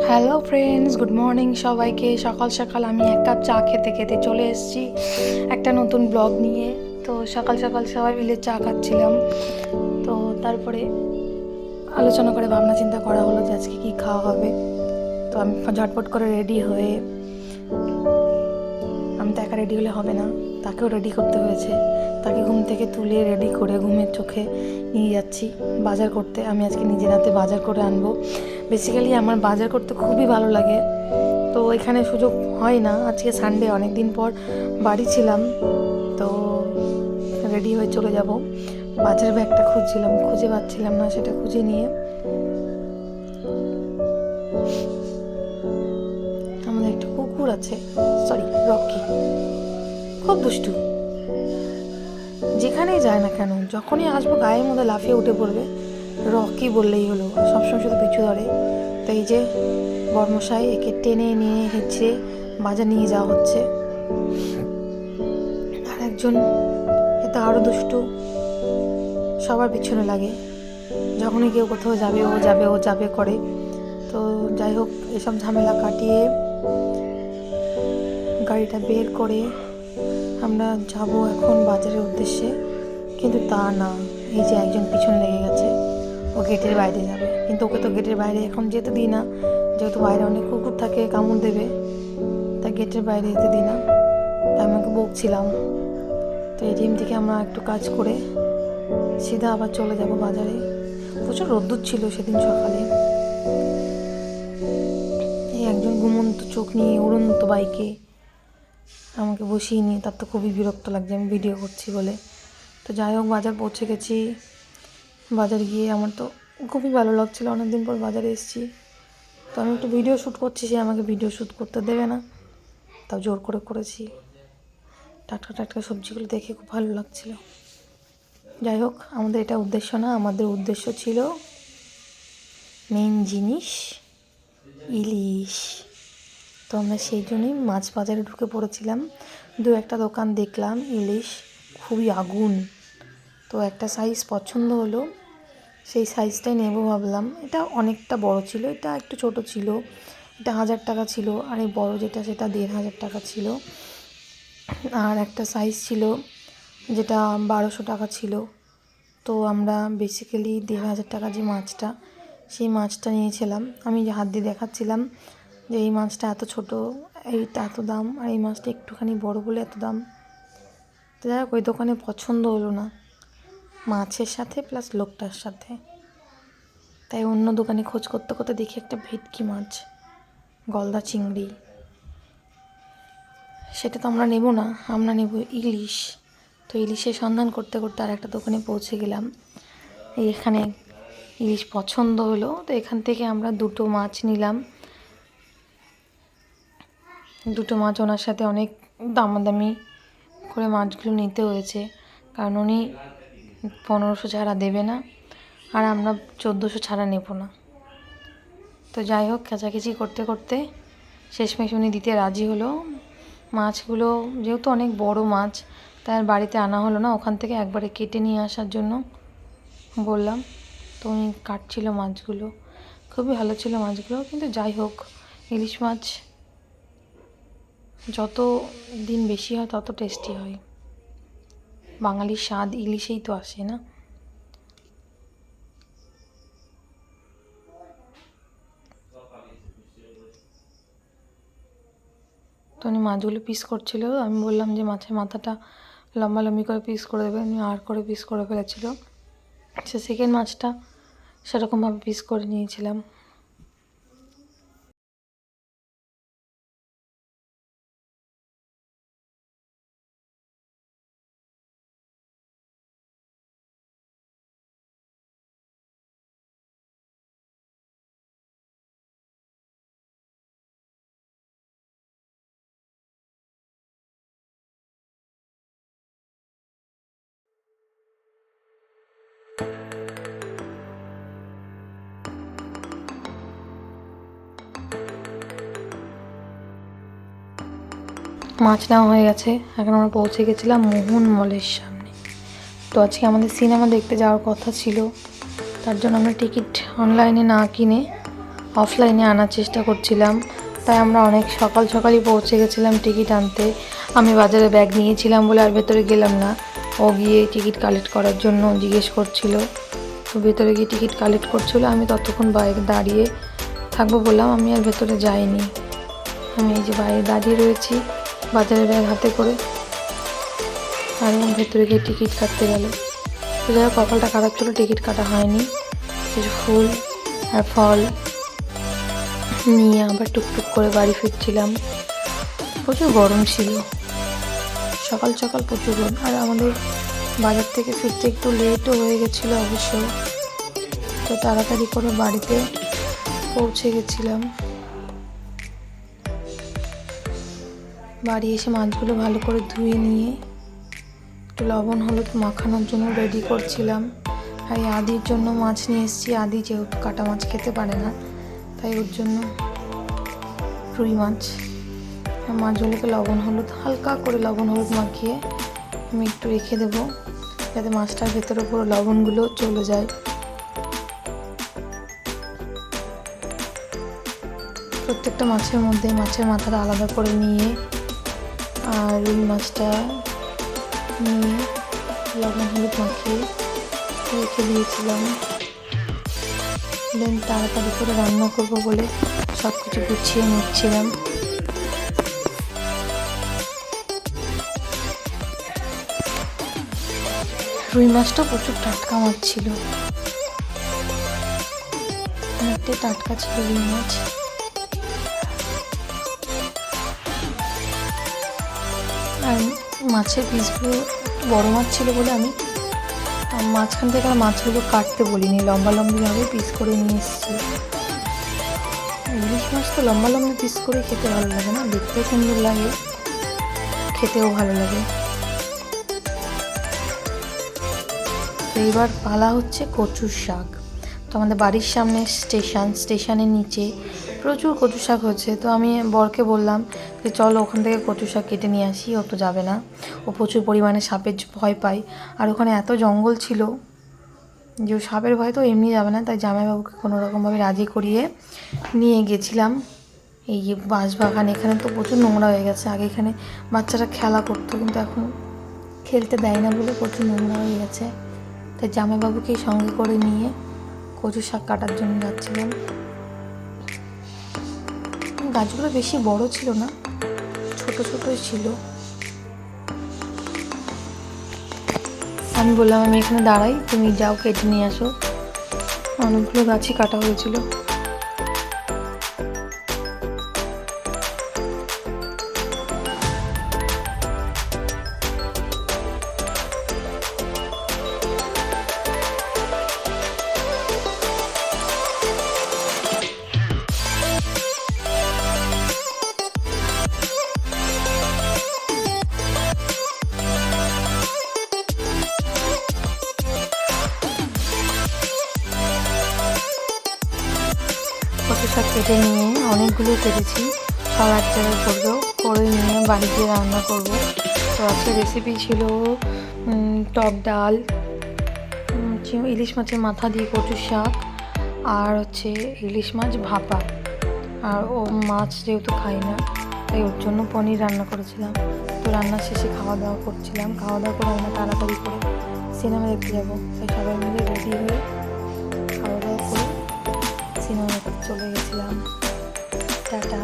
Hello friends, good morning সবাইকে। সকাল সকাল আমি এক কাপ চা খেতে খেতে চলে এসেছি একটা নতুন ব্লগ নিয়ে। তো সকাল সকাল সবাই মিলে চা খাচ্ছিলাম। তো তারপরে আলোচনা করে ভাবনা চিন্তা করা হলো যে আজকে কী খাওয়া হবে। তো আমি ঝটপট করে রেডি হয়ে, আমি তো একা রেডি হলে হবে না, তাকেও রেডি করতে হয়েছে। তাকে ঘুম থেকে তুলে রেডি করে ঘুমের চোখে নিয়ে যাচ্ছি বাজার করতে। আমি আজকে নিজের হাতে বাজার করে আনবো। বেসিক্যালি আমার বাজার করতে খুবই ভালো লাগে, তো এখানে সুযোগ হয় না। আজকে সানডে, অনেক দিন পর বাড়ি ছিলাম, তো রেডি হয়ে চলে যাব। বাজার ব্যাগটা খুঁজছিলাম, খুঁজে পাচ্ছিলাম না, সেটা খুঁজে নিয়ে আমাদের একটা কুকুর আছে, সরি রকি, খুব দুষ্টু। যেখানেই যায় না কেন, যখনই আসবো গায়ের মধ্যে লাফিয়ে উঠে পড়বে, রকি বললেই হলো, সবসময় শুধু পিছু ধরে। তো এই যে বর্মশাই, একে টেনে নিয়ে হেঁচড়ে বাজার নিয়ে যাওয়া হচ্ছে। আর একজন, এটা আরও দুষ্টু, সবার পিছনে লাগে। যখনই কেউ কোথাও যাবে ও যাবে ও যাবে করে। তো যাই হোক, এসব ঝামেলা কাটিয়ে গাড়িটা বের করে আমরা যাব এখন বাজারের উদ্দেশ্যে। কিন্তু তা না, এই যে একজন পিছন লেগে গেছে, ও গেটের বাইরে যাবে। কিন্তু ওকে তো গেটের বাইরে এখন যেতে দিই না, যেহেতু বাইরে অনেক কুকুর থাকে, কামড় দেবে, তাই গেটের বাইরে যেতে দিই না। তাই আমাকে বকছিলাম। তো এই জিম থেকে আমরা একটু কাজ করে সিধা আবার চলে যাব বাজারে। প্রচুর রোদ্দুর ছিল সেদিন সকালে। এই একজন ঘুমন্ত চোখ নিয়ে উড়ন্ত বাইকে আমাকে বসিয়ে নিয়ে, তার তো খুবই বিরক্ত লাগছে আমি ভিডিও করছি বলে। তো যাই হোক, বাজার পৌঁছে গেছি। বাজার গিয়ে আমার তো খুবই ভালো লাগছিলো, অনেকদিন পর বাজারে এসেছি। তো আমি একটু ভিডিও শ্যুট করছি, সে আমাকে ভিডিও শ্যুট করতে দেবে না, তাও জোর করে করেছি। টাটকা টাটকা সবজিগুলো দেখে খুব ভালো লাগছিলো। যাই হোক, আমাদের এটা উদ্দেশ্য না, আমাদের উদ্দেশ্য ছিল মেন জিনিস ইলিশ। তো আমরা সেই জন্যই মাছ বাজারে ঢুকে পড়েছিলাম। দু একটা দোকান দেখলাম ইলিশ, খুবই আগুন। তো একটা সাইজ পছন্দ হলো, সেই সাইজটাই নেব ভাবলাম। এটা অনেকটা বড় ছিল, এটা একটু ছোট ছিল। এটা 1000 টাকা ছিল, আর এই বড় যেটা সেটা 1500 টাকা ছিল। আর একটা সাইজ ছিল যেটা 1200 টাকা ছিল। তো আমরা বেসিক্যালি 1500 টাকা যে মাছটা, সেই মাছটা নিয়েছিলাম। আমি যে হাত দিয়ে দেখাচ্ছিলাম যে এই মাছটা এত ছোট, এইটা এত দাম, আর এই মাছটা একটুখানি বড় বলে এত দাম। তো যাই হোক, ওই দোকানে পছন্দ হলো না মাছের সাথে প্লাস লোকটার সাথে। তাই অন্য দোকানে খোঁজ করতে করতে দেখি একটা ভেটকি মাছ, গলদা চিংড়ি। সেটা তো আমরা নেব না, আমরা নেব ইলিশ। তো ইলিশের সন্ধান করতে করতে আর একটা দোকানে পৌঁছে গেলাম। এখানে ইলিশ পছন্দ হলো, তো এখান থেকে আমরা দুটো মাছ নিলাম। দুটো মাছ ওনার সাথে অনেক দামাদামি করে মাছগুলো নিতে হয়েছে, কারণ উনি 1500 ছাড়া দেবে না, আর আমরা 1400 ছাড়া নেব না। তো যাই হোক, খেঁচাখেচি করতে করতে শেষমেশ উনি দিতে রাজি হলো। মাছগুলো যেহেতু অনেক বড় মাছ, তাই আর বাড়িতে আনা হলো না, ওখান থেকে একবারে কেটে নিয়ে আসার জন্য বললাম। তো উনি কাটছিল মাছগুলো, খুবই ভালো ছিল মাছগুলো। কিন্তু যাই হোক, ইলিশ মাছ যত দিন বেশি হয় তত টেস্টি হয়। বাঙালির স্বাদ ইলিশেই তো আসে না। তো উনি মাছগুলো পিস করছিল, আমি বললাম যে মাছের মাথাটা লম্বালম্বি করে পিস করে দেবে, উনি আর করে পিস করে ফেলেছিল। সে সেকেন্ড মাছটা সেরকমভাবে পিস করে নিয়েছিলাম। মাছ নেওয়া হয়ে গেছে, এখন আমরা পৌঁছে গেছিলাম মোহন মলের সামনে। তো আজকে আমাদের সিনেমা দেখতে যাওয়ার কথা ছিল, তার জন্য আমরা টিকিট অনলাইনে না কিনে অফলাইনে আনার চেষ্টা করছিলাম, তাই আমরা অনেক সকাল সকালই পৌঁছে গেছিলাম টিকিট আনতে। আমি বাজারে ব্যাগ নিয়েছিলাম বলে আর ভেতরে গেলাম না, ও গিয়ে টিকিট কালেক্ট করার জন্য জিজ্ঞেস করছিল। তো ভেতরে গিয়ে টিকিট কালেক্ট করছিল, আমি ততক্ষণ বাইরে দাঁড়িয়ে থাকবো বললাম, আমি আর ভেতরে যাইনি। আমি এই যে বাইরে দাঁড়িয়ে রয়েছি বাজারের ব্যাগ হাতে করে, আর ভেতরে গিয়ে টিকিট কাটতে গেল। তো যাই হোক, কপালটা খারাপ ছিল, টিকিট কাটা হয়নি। কিছু ফুল আর ফল নিয়ে আবার টুকটুক করে বাড়ি ফিরছিলাম। প্রচুর গরম ছিল, সকাল সকাল প্রচুর গরম। আর আমাদের বাজার থেকে ফিরতে একটু লেটও হয়ে গেছিলো অবশ্য, তো তাড়াতাড়ি করে বাড়িতে পৌঁছে গেছিলাম। বাড়ি এসে মাছগুলো ভালো করে ধুয়ে নিয়ে একটু লবণ হলুদ মাখানোর জন্য রেডি করছিলাম। আর এই আদির জন্য মাছ নিয়ে এসেছি, আদি যেহেতু কাটা মাছ খেতে পারে না, তাই ওর জন্য রুই মাছ। মাছগুলোকে লবণ হলুদ হালকা করে লবণ হলুদ মাখিয়ে আমি একটু রেখে দেবো, যাতে মাছটার ভেতরে পুরো লবণগুলো চলে যায়। প্রত্যেকটা মাছের মধ্যে মাছের মাথাটা আলাদা করে নিয়ে আর রুই মাছটা নিয়ে লবণ হলুদ মাখিয়ে রেখে দিয়েছিলাম। দেন তাড়াতাড়ি করে রান্না করবো বলে সব কিছু গুছিয়ে নিচ্ছিলাম। রুই মাছটা প্রচুর টাটকা মাছ ছিল, অনেকটাই টাটকা ছিল রুই মাছ। আর মাছের পিসগুলো বড় মাছ ছিল বলে আমি মাঝখান থেকে আর মাছগুলো কাটতে বলিনি, লম্বা লম্বিভাবে পিস করে নিয়ে এসেছি। ইলিশ মাছ তো লম্বা লম্বা পিস করে খেতে ভালো লাগে না, দেখতেও সুন্দর লাগে, খেতেও ভালো লাগে। তো এবার পালা হচ্ছে কচুর শাক। তো আমাদের বাড়ির সামনে স্টেশনের নিচে প্রচুর কচু শাক হচ্ছে। তো আমি বরকে বললাম যে চলো ওখান থেকে কচু শাক কেটে নিয়ে আসি, ও তো যাবে না, ও প্রচুর পরিমাণে সাপের ভয় পায়। আর ওখানে এত জঙ্গল ছিল যে সাপের ভয় তো এমনি যাবে না, তাই জামাইবাবুকে কোনো রকমভাবে রাজি করিয়ে নিয়ে গেছিলাম। এই যে বাঁশবাগান, এখানে তো প্রচুর নোংরা হয়ে গেছে। আগে এখানে বাচ্চারা খেলা করতো, কিন্তু এখন খেলতে দেয় না বলে প্রচুর নোংরা হয়ে গেছে। তাই জামাইবাবুকেই সঙ্গে করে নিয়ে কচু শাক কাটার জন্য যাচ্ছিলাম। গাছগুলো বেশি বড় ছিল না, ছোট ছোটই ছিল। আমি বললাম আমি এখানে দাঁড়াই, তুমি যাও কেটে নিয়ে আসো। অনেকগুলো গাছই কাটা হয়েছিল। কচু শাক কেটে নিয়ে অনেকগুলো কেটেছি, সব এক জায়গায় করবো, করে নিয়ে বাড়ি গিয়ে রান্না করবো। তো আজকে রেসিপি ছিল টক ডাল, ইলিশ মাছের মাথা দিয়ে কচু শাক, আর হচ্ছে ইলিশ মাছ ভাপা। আর ও মাছ যেহেতু খাই না, তাই ওর জন্য পনির রান্না করেছিলাম। তো রান্না শেষে খাওয়া দাওয়া করছিলাম, খাওয়া দাওয়া করে আমরা তাড়াতাড়ি করে সিনেমা দেখতে যাবো, তাই সবাই মিলে রেডি হয়ে খাওয়া দাওয়া করে সিনেমা দেখতে চলে গেছিলাম। টাটা।